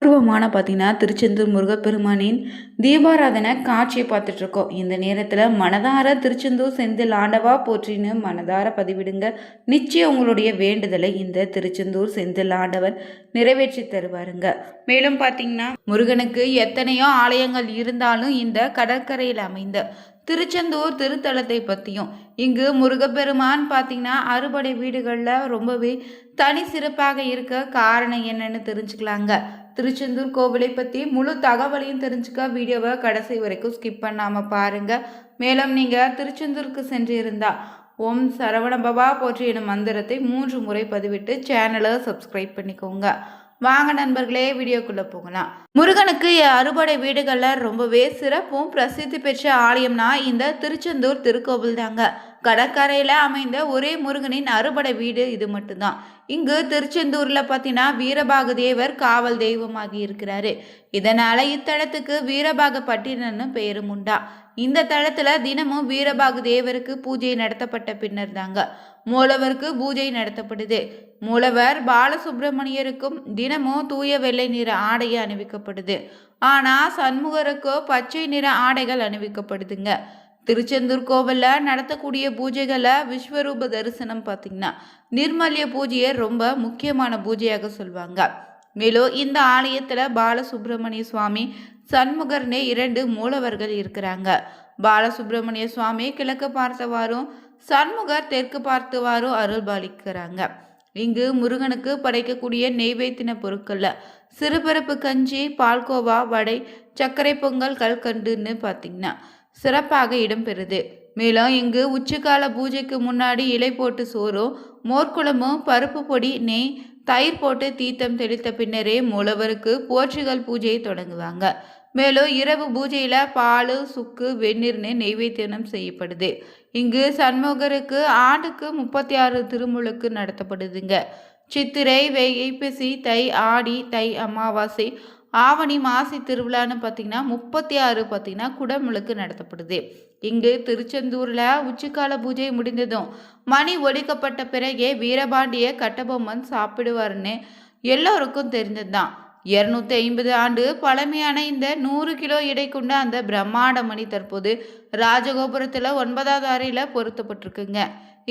பூர்வமான பார்த்தீங்கன்னா திருச்செந்தூர் முருகப்பெருமானின் தீபாராதனை காட்சியை பார்த்துட்டு இருக்கோம். இந்த நேரத்தில் மனதார திருச்செந்தூர் செந்தில் ஆண்டவா போற்றின்னு மனதார பதிவிடுங்க. நிச்சயம் உங்களுடைய வேண்டுதலை இந்த திருச்செந்தூர் செந்தில் ஆண்டவன் நிறைவேற்றி தருவாருங்க. மேலும் பார்த்தீங்கன்னா முருகனுக்கு எத்தனையோ ஆலயங்கள் இருந்தாலும் இந்த கடற்கரையில் அமைந்த திருச்செந்தூர் திருத்தலத்தை பற்றியும் இங்கு முருகப்பெருமான் பார்த்தீங்கன்னா அறுபடை வீடுகளில் ரொம்பவே தனி சிறப்பாக இருக்க காரணம் என்னன்னு தெரிஞ்சுக்கலாங்க. திருச்செந்தூர் கோவிலை பற்றி முழு தகவலையும் தெரிஞ்சுக்க வீடியோவை கடைசி வரைக்கும் ஸ்கிப் பண்ணாமல் பாருங்கள். மேலும் நீங்கள் திருச்செந்தூருக்கு சென்று இருந்தால் ஓம் சரவண பவா போற்றி எனும் மந்திரத்தை 3 முறை பதிவிட்டு சேனலை சப்ஸ்கிரைப் பண்ணிக்கோங்க. வாங்க நண்பர்களே, வீடியோக்குள்ளே போகலாம். முருகனுக்கு அறுபடை வீடுகளில் ரொம்பவே சிறப்பும் பிரசித்தி பெற்ற ஆலயம்னா இந்த திருச்செந்தூர் திருக்கோவில் தாங்க. கடற்கரையில் அமைந்த ஒரே முருகனின் அறுபடை வீடு இது மட்டும்தான். இங்கு திருச்செந்தூரில் பார்த்தீங்கன்னா வீரபாகு தேவர் காவல் தெய்வமாகி இருக்கிறாரு. இதனால் இத்தலத்துக்கு வீரபாக பட்டினன்னு பெயரும் உண்டா. இந்த தளத்தில் தினமும் வீரபாகு தேவருக்கு பூஜை நடத்தப்பட்ட பின்னர் தாங்க மூலவருக்கு பூஜை நடத்தப்படுது. மூலவர் பாலசுப்பிரமணியருக்கும் தினமும் தூய வெள்ளை நிற ஆடையை அணிவிக்கப்படுது. ஆனால் சண்முகருக்கோ பச்சை நிற ஆடைகள் அணிவிக்கப்படுதுங்க. திருச்செந்தூர் கோவிலில் நடத்தக்கூடிய பூஜைகளில் விஸ்வரூப தரிசனம் பார்த்திங்கன்னா நிர்மல்ய பூஜையை ரொம்ப முக்கியமான பூஜையாக சொல்லுவாங்க. மேலும் இந்த ஆலயத்தில் பாலசுப்பிரமணிய சுவாமி சண்முகர்னே 2 மூலவர்கள் இருக்கிறாங்க. பாலசுப்பிரமணிய சுவாமி கிழக்கு பார்த்தவாறும் சண்முகர் தெற்கு பார்த்தவாறும் அருள் பாலிக்கிறாங்க. இங்கு முருகனுக்கு படைக்கக்கூடிய நெய்வேத்தின பொருட்கள்ல சிறுபருப்பு கஞ்சி, பால்கோவா, வடை, சர்க்கரை பொங்கல், கல்கண்டுன்னு பார்த்தீங்கன்னா சிறப்பாக இடம்பெறுது. மேலும் இங்கு உச்சிக்கால பூஜைக்கு முன்னாடி இலை போட்டு சோறும் மோர்க்குழம்பும் பருப்பு பொடி, நெய், தயிர் போட்டு தீர்த்தம் தெளித்த பின்னரே மூலவருக்கு போற்றுகள் பூஜையை தொடங்குவாங்க. மேலும் இரவு பூஜையில் பால், சுக்கு, வெந்நீர்னு நெய்வேத்தியம் செய்யப்படுது. இங்கு சண்முகருக்கு ஆண்டுக்கு 36 திருமுழுக்கு நடத்தப்படுதுங்க. சித்திரை, ஐப்பசி, தை, ஆடி, தை அமாவாசை, ஆவணி மாசி திருவிழான்னு பார்த்தீங்கன்னா 36 பார்த்தீங்கன்னா குடமுழுக்கு நடத்தப்படுது. இங்கு திருச்செந்தூரில் உச்சிக்கால பூஜை முடிந்ததும் மணி ஒலிக்கப்பட்ட பிறகே வீரபாண்டிய கட்டபொம்மன் சாப்பிடுவார்னு எல்லோருக்கும் தெரிஞ்சதுதான். 250 ஆண்டு பழமையான இந்த 100 கிலோ எடை கொண்ட அந்த பிரம்மாண்ட மணி தற்போது ராஜகோபுரத்தில் 9வது அறையில் பொருத்தப்பட்டிருக்குங்க.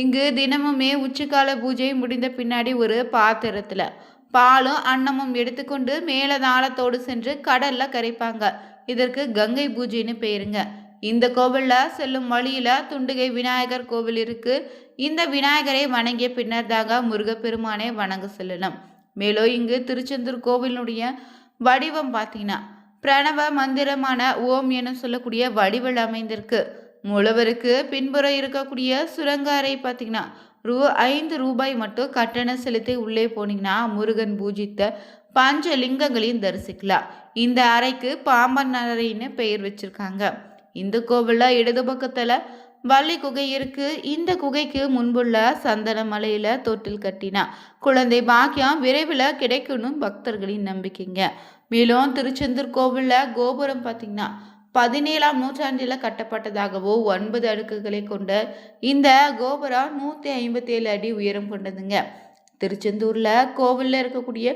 இங்கு தினமுமே உச்சிக்கால பூஜை முடிந்த பின்னாடி ஒரு பாத்திரத்தில் பாலும் அன்னமும் எடுத்துக்கொண்டு மேலதாளத்தோடு சென்று கடல்ல கரைப்பாங்க. இதற்கு கங்கை பூஜைன்னு பேருங்க. இந்த கோவில்ல செல்லும் வழியில துண்டுகை விநாயகர் கோவில் இருக்கு. இந்த விநாயகரை வணங்கிய பின்னர் தாங்க முருகப்பெருமானை வணங்க செல்லணும். மேலும் இங்கு திருச்செந்தூர் கோவிலுடைய வடிவம் பார்த்தீங்கன்னா பிரணவ மந்திரமான ஓம் என சொல்லக்கூடிய வடிவில் அமைந்திருக்கு. மூலவருக்கு பின்புறம் இருக்கக்கூடிய சுரங்க அறை பார்த்தீங்கன்னா ரூ. 5 மட்டும் கட்டணம் செலுத்தி உள்ளே போனீங்கன்னா முருகன் பூஜித்த பஞ்சலிங்கங்களையும் தரிசிக்கலாம். இந்த அறைக்கு பாம்பன் அறைன்னு பெயர் வச்சிருக்காங்க. இந்த கோவிலில் இடது பக்கத்தில் வள்ளி குகை இருக்கு. இந்த குகைக்கு முன்புள்ள சந்தன மலையில தொட்டில் கட்டினா குழந்தை பாக்கியம் விரைவில் கிடைக்கணும் பக்தர்களின் நம்பிக்கைங்க. மேலும் திருச்செந்தூர் கோவிலில் கோபுரம் பார்த்தீங்கன்னா 17ஆம் நூற்றாண்டில் கட்டப்பட்டதாகவோ 9 அடுக்குகளை கொண்ட இந்த கோபுரம் 157 அடி உயரம் கொண்டதுங்க. திருச்செந்தூரில் கோவிலில் இருக்கக்கூடிய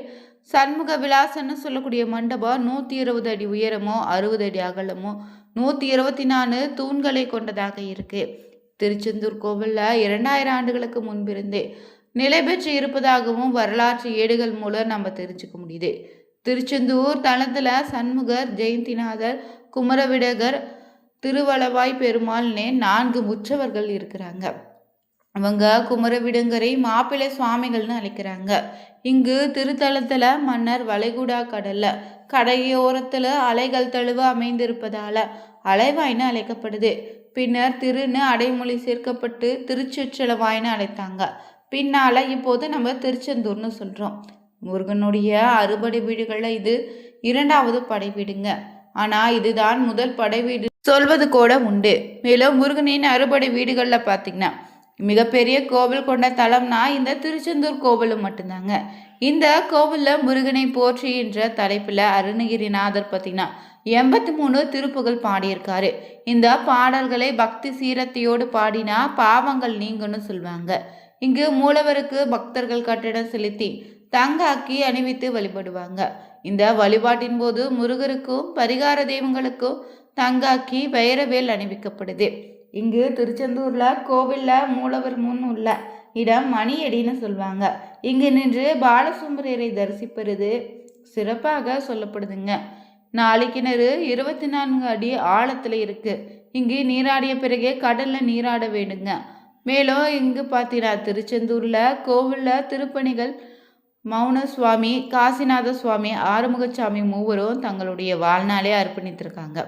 சண்முக விலாசன்னு சொல்லக்கூடிய மண்டபம் 120 அடி உயரமோ 60 அடி அகலமோ 124 தூண்களை கொண்டதாக இருக்கு. திருச்செந்தூர் கோவிலில் 2000 ஆண்டுகளுக்கு முன்பிருந்தே நிலை பெற்று இருப்பதாகவும் வரலாற்று ஏடுகள் மூலம் நம்ம தெரிஞ்சுக்க முடியுது. திருச்செந்தூர் தளத்தில் சண்முகர், ஜெயந்திநாதர், குமரவிடகர், திருவளவாய் பெருமாள்னே 4 முற்றவர்கள் இருக்கிறாங்க. அவங்க குமரவிடங்கரை மாப்பிள்ளை சுவாமிகள்னு அழைக்கிறாங்க. இங்கு திருத்தலத்தில் மன்னர் வளைகுடா கடல்ல கடையோரத்தில் அலைகள் தழுவ அமைந்திருப்பதால அலைவாய்னு அழைக்கப்படுது. பின்னர் திருன்னு அடைமொழி சேர்க்கப்பட்டு திருச்சிற்றளவாய்னு அழைத்தாங்க. பின்னால இப்போது நம்ம திருச்செந்தூர்னு சொல்றோம். முருகனுடைய அறுபடை வீடுகளில் இது 2வது படை வீடுங்க. ஆனால் இதுதான் முதல் படை வீடு சொல்வது கூட உண்டு. மேலும் முருகனின் அறுபடை வீடுகளில் பார்த்தீங்கன்னா மிகப்பெரிய கோவில் கொண்ட தலம்னா இந்த திருச்செந்தூர் கோவிலும் மட்டும்தாங்க. இந்த கோவிலில் முருகனை போற்றி என்ற தலைப்பில் அருணகிரிநாதர் பார்த்தீங்கன்னா 83 திருப்புகள் பாடியிருக்காரு. இந்த பாடல்களை பக்தி சீரத்தையோடு பாடினா பாவங்கள் நீங்குன்னு சொல்லுவாங்க. இங்கு மூலவருக்கு பக்தர்கள் கட்டணம் செலுத்தி தங்க அக்கி அணிவித்து வழிபடுவாங்க. இந்த வழிபாட்டின் போது முருகருக்கும் பரிகார தெய்வங்களுக்கும் தங்காக்கி வைரவேல் அணிவிக்கப்படுது. இங்கு திருச்செந்தூர்ல கோவில்ல மூலவர் முன் உள்ள இடம் மணியடின்னு சொல்லுவாங்க. இங்கு நின்று பாலசுந்தரரை தரிசிப்பது சிறப்பாக சொல்லப்படுதுங்க. நாளைக்கிணறு 24 அடி ஆழத்துல இருக்கு. இங்கு நீராடிய பிறகே கடல்ல நீராட வேண்டுங்க. மேலும் இங்கு பார்த்தீங்கன்னா திருச்செந்தூர்ல கோவில்ல திருப்பணிகள் மௌன சுவாமி, காசிநாத சுவாமி, ஆறுமுகசாமி மூவரும் தங்களுடைய வாழ்நாளே அர்ப்பணித்திருக்காங்க.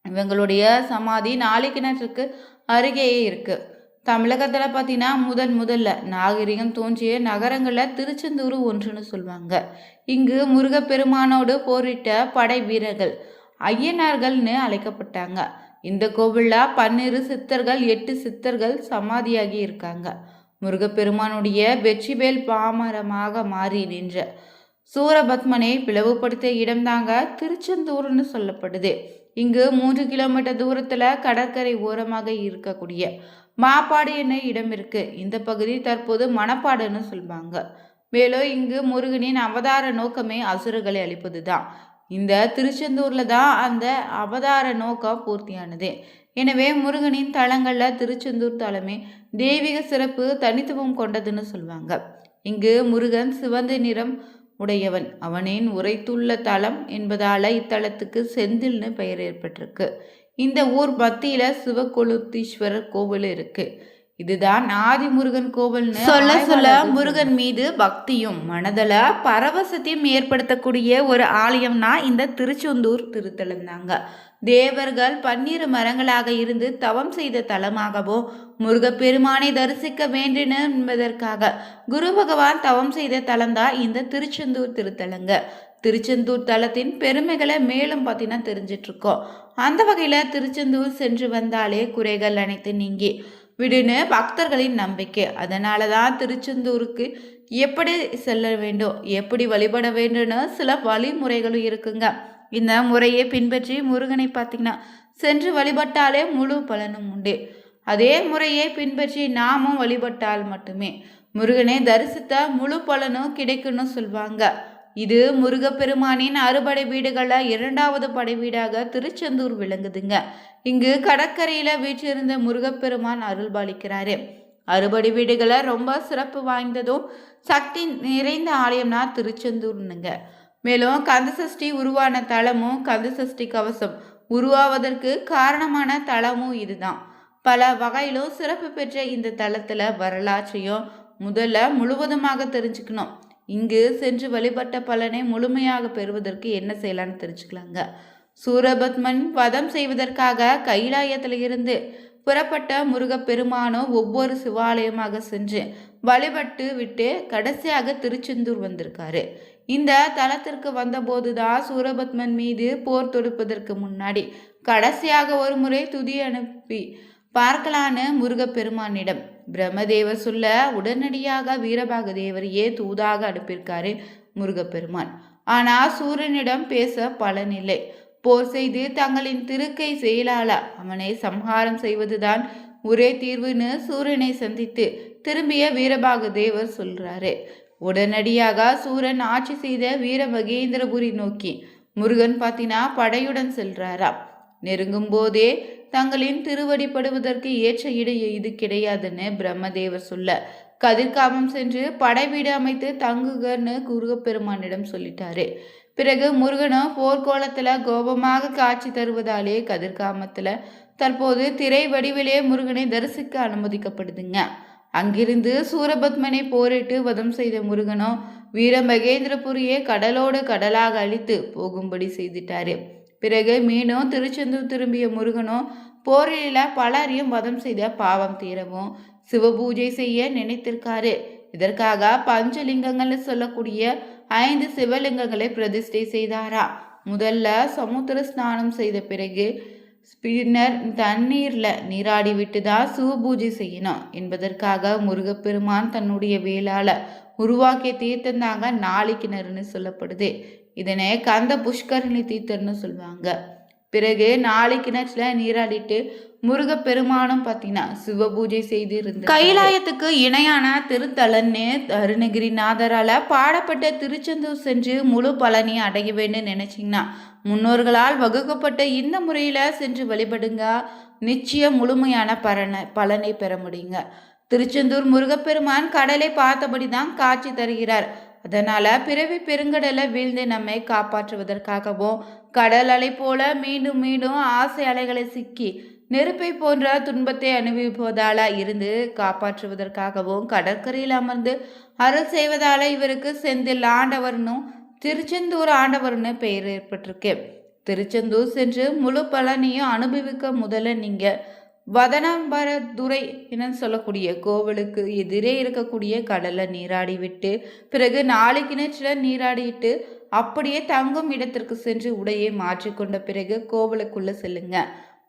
இவங்களுடைய சமாதி நாளைக்கிணற்றுக்கு அருகேயே இருக்கு. தமிழகத்தில் பார்த்தீங்கன்னா முதல்ல நாகரிகம் தோன்றிய நகரங்களில் திருச்செந்தூர் ஒன்றுன்னு சொல்லுவாங்க. இங்கு முருகப்பெருமானோடு போரிட்ட படை வீரர்கள் ஐயனார்கள்னு அழைக்கப்பட்டாங்க. இந்த கோவிலில் 12 சித்தர்கள் 8 சித்தர்கள் சமாதியாகி இருக்காங்க. முருகப்பெருமானுடைய வெற்றிவேல் பாமரமாக மாறி நின்ற சூரபத்மனை பிளவுபடுத்திய இடம்தாங்க திருச்செந்தூர்னு சொல்லப்படுது. இங்கு 3 கிலோமீட்டர் தூரத்தில் கடற்கரை ஓரமாக இருக்கக்கூடிய மாப்பாடு என்ன இடம் இருக்கு. இந்த பகுதி தற்போது மணப்பாடுன்னு சொல்லுவாங்க. மேலும் இங்கு முருகனின் அவதார நோக்கமே அசுரர்களை அழிப்பது தான். இந்த திருச்செந்தூர்ல தான் அந்த அவதார நோக்கம் பூர்த்தியானது. எனவே முருகனின் தலங்கள்ல திருச்செந்தூர் தலமே தெய்வீக சிறப்பு தனித்துவம் கொண்டதுன்னு சொல்லுவாங்க. இங்கு முருகன் சிவந்த நிறம் உடையவன், அவனின் உரைத்துள்ள தலம் என்பதால இத்தலத்துக்கு செந்தில்னு பெயர் ஏற்பட்டிருக்கு. இந்த ஊர் மத்தியில சிவகொளுத்தீஸ்வரர் கோவில் இருக்கு. இதுதான் ஆதி முருகன் கோவில்னு சொல்ல முருகன் மீது பக்தியும் மனதள பரவசத்தையும் ஏற்படுத்தக்கூடிய ஒரு ஆலயம்னா இந்த திருச்செந்தூர் திருத்தலம் தாங்க. தேவர்கள் 12 மரங்களாக இருந்து தவம் செய்த தலமாகவோ முருகப்பெருமானை தரிசிக்க வேண்டும் என்பதற்காக குரு பகவான் தவம் செய்த தலம்தான் இந்த திருச்செந்தூர் திருத்தலங்க. திருச்செந்தூர் தலத்தின் பெருமைகளை மேலும் பார்த்தீங்கன்னா தெரிஞ்சிட்டு இருக்கோம். அந்த வகையில் திருச்செந்தூர் சென்று வந்தாலே குறைகள் அனைத்து நீங்கி விடுன்னு பக்தர்களின் நம்பிக்கை. அதனால தான் திருச்செந்தூருக்கு எப்படி செல்ல வேண்டும், எப்படி வழிபட வேண்டும்னு சில வழிமுறைகளும் இருக்குங்க. இந்த முறையை பின்பற்றி முருகனை பார்த்தீங்கன்னா சென்று வழிபட்டாலே முழு பலனும் உண்டு. அதே முறையை பின்பற்றி நாமும் வழிபட்டால் மட்டுமே முருகனை தரிசித்த முழு பலனும் கிடைக்குன்னு சொல்லுவாங்க. இது முருகப்பெருமானின் அறுபடை வீடுகளில் 2வது படை வீடாக திருச்செந்தூர் விளங்குதுங்க. இங்கு கடற்கரையில வீற்றிருந்த முருகப்பெருமான் அருள் பாலிக்கிறாரு. அறுபடை வீடுகளை ரொம்ப சிறப்பு வாய்ந்ததும் சக்தி நிறைந்த ஆலயம்னா திருச்செந்தூர்னுங்க. மேலும் கந்தசஷ்டி உருவான தலமும் கந்தசஷ்டி கவசம் உருவாவதற்கு காரணமான தலமும் இதுதான். பல வகையிலும் சிறப்பு பெற்ற இந்த தலத்துல வரலாற்றையும் முதல்ல முழுவதுமாக தெரிஞ்சுக்கணும். இங்கு சென்று வழிபட்ட பலனை முழுமையாக பெறுவதற்கு என்ன செய்யலான்னு தெரிஞ்சுக்கலாங்க. சூரபத்மன் வதம் செய்வதற்காக கைலாயத்தில் இருந்து புறப்பட்ட முருகப்பெருமானோ ஒவ்வொரு சிவாலயமாக சென்று வழிபட்டு விட்டு கடைசியாக திருச்செந்தூர் வந்திருக்காரு. இந்த தலத்திற்கு வந்தபோதுதான் சூரபத்மன் மீது போர் தொடுப்பதற்கு முன்னாடி கடைசியாக ஒரு முறை துதி அனுப்பி பார்க்கலான்னு முருகப்பெருமானிடம் பிரம்மதேவர் சொல்ல உடனடியாக வீரபாக தேவரையே தூதாக அனுப்பியிருக்காரு முருகப்பெருமான். ஆனால் சூரனிடம் பேச பலனில்லை. போர் செய்து தங்களின் திருக்கை செயலால அவனை சம்ஹாரம் செய்வதுதான் ஒரே தீர்வுன்னு சூரனை சந்தித்து திரும்பிய வீரபாக தேவர் சொல்றாரு. உடனடியாக சூரன் ஆட்சி செய்த வீரமகேந்திரபுரி நோக்கி முருகன் பாத்தினா படையுடன் செல்றாராம். நெருங்கும் போதே தங்களின் திருவடிப்படுவதற்கு ஏற்ற இடம் இது கிடையாதுன்னு பிரம்மதேவர் சொல்ல கதிர்காமம் சென்று படை வீடு அமைத்து தங்குகன்னு முருகப்பெருமானிடம் சொல்லிட்டாரு. பிறகு முருகனும் போர்க்கோலத்துல கோபமாக காட்சி தருவதாலே கதிர்காமத்துல தற்போது திரை வடிவிலே முருகனை தரிசிக்க அனுமதிக்கப்படுதுங்க. அங்கிருந்து சூரபத்மனை போரிட்டு வதம் செய்த முருகனோ வீர மகேந்திரபுரியை கடலோடு கடலாக அழித்து போகும்படி செய்துட்டாரு. பிறகு மீண்டும் திருச்செந்தூர் திரும்பிய முருகனோ போரில பலரையும் வதம் செய்த பாவம் தீரவும் சிவபூஜை செய்ய நினைத்திருக்காரு. இதற்காக பஞ்சலிங்கங்கள் சொல்லக்கூடிய 5 சிவலிங்கங்களை பிரதிஷ்டை செய்தாரா. முதல்ல சமுத்திர ஸ்நானம் செய்த பிறகு பின்னர் தண்ணீர்ல நீராடி விட்டுதான் சிவபூஜை செய்யணும் என்பதற்காக முருகப்பெருமான் தன்னுடைய வேளால உருவாக்கிய தீர்த்தந்தாங்க நாளைக்கிணறுன்னு சொல்லப்படுது. இதனை கந்த புஷ்கரணி தீர்த்தம்னு சொல்லுவாங்க. பிறகு நாளைக்கிணற்றுல நீராடிட்டு முருகப்பெருமானும் பார்த்தீங்கன்னா சிவ பூஜை செய்து இருந்து கைலாயத்துக்கு இணையான திருத்தலன்னு அருணகிரிநாதரால் பாடப்பட்ட திருச்செந்தூர் சென்று முழு பலனை அடைய வேண்டும் நினைச்சிங்கன்னா முன்னோர்களால் வகுக்கப்பட்ட இந்த முறையில் சென்று வழிபடுங்க. நிச்சயம் முழுமையான பலனை பெற முடியுங்க. திருச்செந்தூர் முருகப்பெருமான் கடலை பார்த்தபடி தான் காட்சி தருகிறார். அதனால பிறவி பெருங்கடலை வீழ்ந்து நம்மை காப்பாற்றுவதற்காகவும் கடல் அலை போல மீண்டும் மீண்டும் ஆசை அலைகளை சிக்கி நெருப்பை போன்ற துன்பத்தை அனுபவிப்பதால இருந்து காப்பாற்றுவதற்காகவும் கடற்கரையில் அமர்ந்து அருள் செய்வதால இவருக்கு செந்தில் ஆண்டவர்னும் திருச்செந்தூர் ஆண்டவர்னு பெயர் ஏற்பட்டிருக்கு. திருச்செந்தூர் சென்று முழு பலனையும் அனுபவிக்க முதல்ல நீங்க வதனாம்பரதுரை என சொல்லக்கூடிய கோவிலுக்கு எதிரே இருக்கக்கூடிய கடலை நீராடி விட்டு பிறகு 4 கிணற்றில் நீராடிட்டு அப்படியே தங்கும் இடத்திற்கு சென்று உடையை மாற்றிக்கொண்ட பிறகு கோவிலுக்குள்ள செல்லுங்க.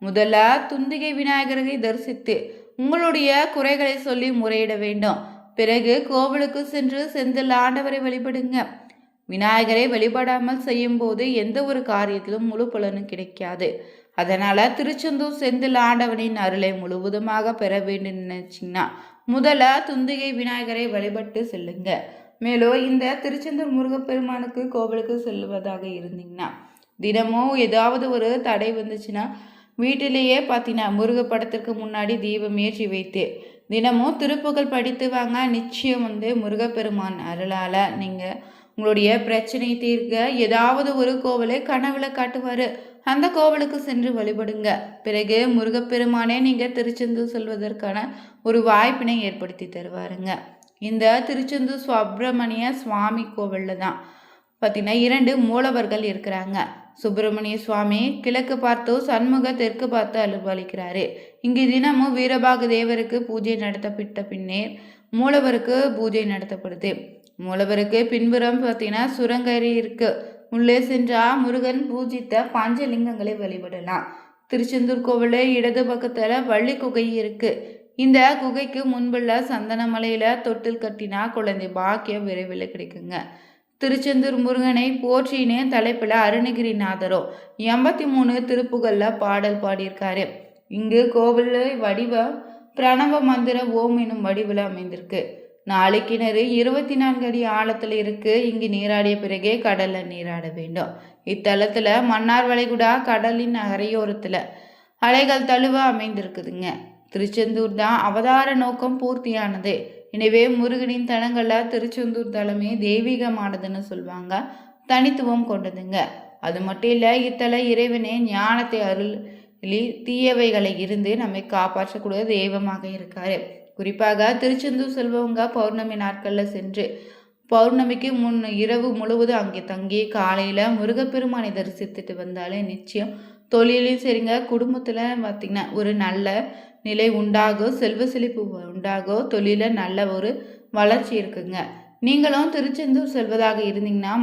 முதல்ல துந்திகை விநாயகரை தரிசித்து உங்களுடைய குறைகளை சொல்லி முறையிட வேண்டும். பிறகு கோவிலுக்கு சென்று செந்தில் ஆண்டவரை வழிபடுங்க. விநாயகரை வழிபடாமல் செய்யும் போது எந்த ஒரு காரியத்திலும் முழு பலனும் கிடைக்காது. அதனால திருச்செந்தூர் செந்தில் ஆண்டவனின் அருளை முழுவதுமாக பெற வேண்டும் நினைச்சிங்கன்னா முதல்ல துந்திகை விநாயகரை வழிபட்டு செல்லுங்க. மேலும் இந்த திருச்செந்தூர் முருகப்பெருமானுக்கு கோவிலுக்கு செல்வதாக இருந்தீங்கன்னா தினமும் ஏதாவது ஒரு தடை வந்துச்சுன்னா வீட்டிலேயே பார்த்தீங்கன்னா முருக படத்திற்கு முன்னாடி தீபம் ஏற்றி வைத்து தினமும் திருப்புகழ் படித்து வாங்க. நிச்சயம் முருகப்பெருமான் அருளால் நீங்கள் உங்களுடைய பிரச்சனை தீர்க்க ஏதாவது ஒரு கோவிலை கனவுல காட்டுவார். அந்த கோவிலுக்கு சென்று வழிபடுங்க. பிறகு முருகப்பெருமானே நீங்கள் திருச்செந்தூர் செல்வதற்கான ஒரு வாய்ப்பினை ஏற்படுத்தி தருவாருங்க. இந்த திருச்செந்தூர் சுப்பிரமணிய சுவாமி கோவிலில் தான் பார்த்தீங்கன்னா 2 மூலவர்கள் இருக்கிறாங்க. சுப்பிரமணிய சுவாமி கிழக்கு பார்த்தோ சண்முக தெற்கு பார்த்து அலுவலிக்கிறாரு. இங்கு தினமும் வீரபாகு தேவருக்கு பூஜை நடத்தப்பட்ட பின்னே மூலவருக்கு பூஜை நடத்தப்படுது. மூலவருக்கு பின்புறம் பார்த்தீங்கன்னா சுரங்கரி இருக்கு. உள்ளே சென்றா முருகன் பூஜித்த பஞ்சலிங்கங்களை வழிபடலாம். திருச்செந்தூர் கோவிலில் இடது பக்கத்துல வள்ளி குகை இருக்கு. இந்த குகைக்கு முன்புள்ள சந்தனமலையில தொட்டில் கட்டினா குழந்தை பாக்கியம் விரைவில் கிடைக்குங்க. திருச்செந்தூர் முருகனை போற்றின்னு தலைப்பில் அருணகிரிநாதரோ 83 திருப்புகள்ல பாடல் பாடியிருக்காரு. இங்கு கோவில் வடிவ பிரணவ மந்திர ஓம் எனும் வடிவில் அமைந்திருக்கு. 4 கிணறு 24 அடி ஆழத்தில் இருக்கு. இங்கு நீராடிய பிறகே கடல்ல நீராட வேண்டும். இத்தலத்துல மன்னார் வளைகுடா கடலின் கரையோரத்துல அலைகள் தழுவ அமைந்திருக்குதுங்க. திருச்செந்தூர் தான் அவதார நோக்கம் பூர்த்தியானது. எனவே முருகனின் தலங்கள்ல திருச்செந்தூர் தலமே தெய்வீகமானதுன்னு சொல்லுவாங்க, தனித்துவம் கொண்டதுங்க. அது மட்டும் இல்லை, இத்தல இறைவனே ஞானத்தை அருளி தீயவைகளை இருந்து நம்மை காப்பாற்றக்கூடிய தெய்வமாக இருக்காரு. குறிப்பாக திருச்செந்தூர் செல்வவங்க பௌர்ணமி நாட்களில் சென்று பௌர்ணமிக்கு முன் இரவு முழுவதும் அங்கே தங்கி காலையில் முருகப்பெருமானை தரிசித்துட்டு வந்தாலே நிச்சயம் தொழிலையும் சரிங்க, குடும்பத்தில் பார்த்திங்கன்னா ஒரு நல்ல நிலை உண்டாகும், செல்வ செழிப்பு உண்டாகும், தொழில நல்ல ஒரு வளர்ச்சி இருக்குங்க. நீங்களும் திருச்செந்தூர் செல்வதாக இருந்தீங்கன்னா